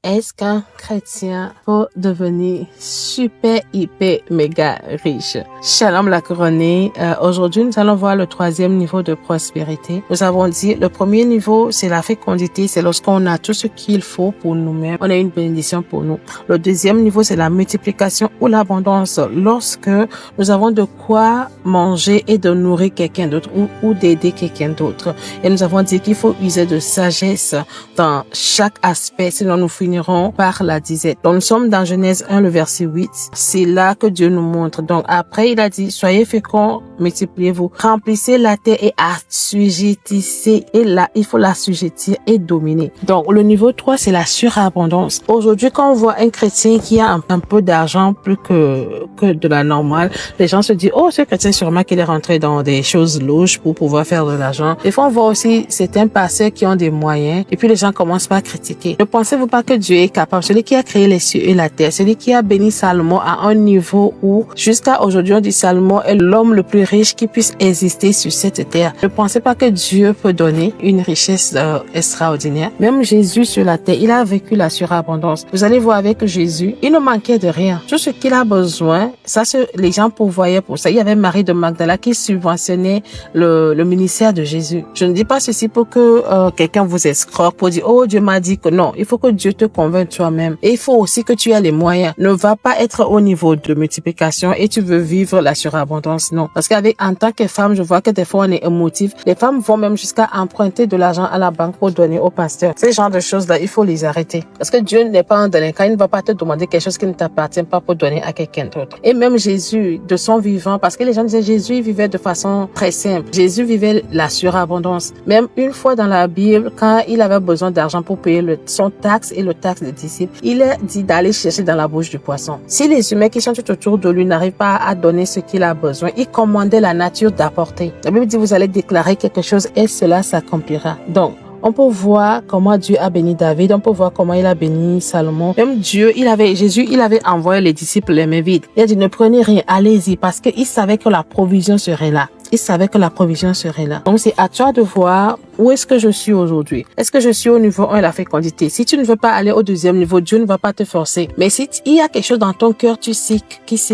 Est-ce qu'un chrétien peut devenir super, hyper, méga riche? Shalom la couronnée. Aujourd'hui, nous allons voir le troisième niveau de prospérité. Nous avons dit, le premier niveau, c'est la fécondité. C'est lorsqu'on a tout ce qu'il faut pour nous-mêmes. On a une bénédiction pour nous. Le deuxième niveau, c'est la multiplication ou l'abondance. Lorsque nous avons de quoi manger et de nourrir quelqu'un d'autre ou d'aider quelqu'un d'autre. Et nous avons dit qu'il faut user de sagesse dans chaque aspect, sinon nous finirons par la disette. Donc nous sommes dans Genèse 1, le verset 8. C'est là que Dieu nous montre. Donc après, il a dit, soyez féconds, multipliez-vous, remplissez la terre et assujettissez. Et là, il faut l'assujettir et dominer. Donc le niveau 3, c'est la surabondance. Aujourd'hui, quand on voit un chrétien qui a un peu d'argent plus que de la normale, les gens se disent, oh, ce chrétien, sûrement qu'il est rentré dans des choses louches pour pouvoir faire de l'argent. Des fois, on voit aussi certains pasteurs qui ont des moyens et puis les gens commencent par critiquer. Ne pensez-vous pas que Dieu est capable? Celui qui a créé les cieux et la terre, celui qui a béni Salomon à un niveau où, jusqu'à aujourd'hui, on dit Salomon est l'homme le plus riche qui puisse exister sur cette terre. Ne pensez pas que Dieu peut donner une richesse extraordinaire. Même Jésus sur la terre, il a vécu la surabondance. Vous allez voir avec Jésus, il ne manquait de rien. Tout ce qu'il a besoin, ça, les gens pourvoyaient pour ça. Il y avait Marie de Magdala qui subventionnait le ministère de Jésus. Je ne dis pas ceci pour que quelqu'un vous escroque, pour dire, oh, Dieu m'a dit que non. Il faut que Dieu te convainque toi-même. Et il faut aussi que tu aies les moyens. Ne va pas être au niveau de multiplication et tu veux vivre la surabondance. Non. Parce en tant que femme, je vois que des fois on est émotif. Les femmes vont même jusqu'à emprunter de l'argent à la banque pour donner au pasteur. Ces genres de choses-là, il faut les arrêter. Parce que Dieu n'est pas un délinquant. Il ne va pas te demander quelque chose qui ne t'appartient pas pour donner à quelqu'un d'autre. Et même Jésus, de son vivant, parce que les gens disaient Jésus, il vivait de façon très simple. Jésus vivait la surabondance. Même une fois dans la Bible, quand il avait besoin d'argent pour payer son taxe et le taxe des disciples, il a dit d'aller chercher dans la bouche du poisson. Si les humains qui sont tout autour de lui n'arrivent pas à donner ce qu'il a besoin, il commandait la nature d'apporter. La Bible dit, vous allez déclarer quelque chose et cela s'accomplira. Donc, on peut voir comment Dieu a béni David, on peut voir comment il a béni Salomon. Même Jésus, il avait envoyé les disciples les mains vides. Il a dit, ne prenez rien, allez-y, parce qu'il savait que la provision serait là. Il savait que la provision serait là. Donc, c'est à toi de voir où est-ce que je suis aujourd'hui. Est-ce que je suis au niveau 1, la fécondité? Si tu ne veux pas aller au deuxième niveau, Dieu ne va pas te forcer. Mais si il y a quelque chose dans ton cœur, tu sais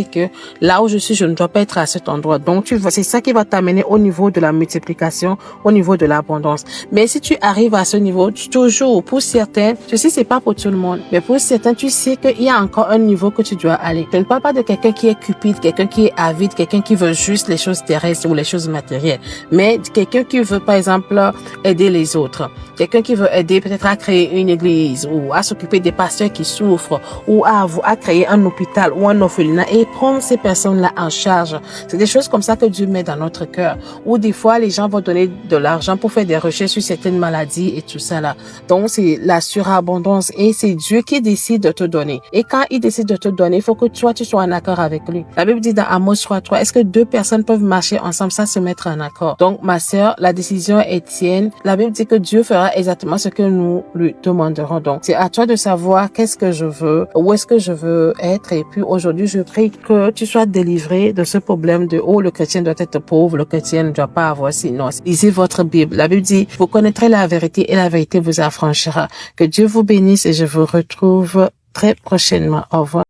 que là où je suis, je ne dois pas être à cet endroit. Donc, c'est ça qui va t'amener au niveau de la multiplication, au niveau de l'abondance. Mais si tu arrives à ce niveau, toujours, pour certains, je sais, c'est pas pour tout le monde, mais pour certains, tu sais qu'il y a encore un niveau que tu dois aller. Je ne parle pas de quelqu'un qui est cupide, quelqu'un qui est avide, quelqu'un qui veut juste les choses terrestres ou les choses matérielles, mais quelqu'un qui veut, par exemple, aider les autres. Quelqu'un qui veut aider peut-être à créer une église ou à s'occuper des pasteurs qui souffrent ou à créer un hôpital ou un orphelinat et prendre ces personnes-là en charge. C'est des choses comme ça que Dieu met dans notre cœur. Ou des fois, les gens vont donner de l'argent pour faire des recherches sur certaines maladies et tout ça là. Donc, c'est la surabondance et c'est Dieu qui décide de te donner. Et quand il décide de te donner, il faut que toi, tu sois en accord avec lui. La Bible dit dans Amos 3:3, est-ce que deux personnes peuvent marcher ensemble sans se mettre en accord? Donc, ma sœur, la décision est tienne. La Bible dit que Dieu fera exactement ce que nous lui demanderons. Donc, c'est à toi de savoir qu'est-ce que je veux, où est-ce que je veux être. Et puis, aujourd'hui, je prie que tu sois délivré de ce problème de, oh, le chrétien doit être pauvre, le chrétien ne doit pas avoir sinon. Lisez votre Bible. La Bible dit, vous connaîtrez la vérité et la vérité vous affranchira. Que Dieu vous bénisse et je vous retrouve très prochainement. Au revoir.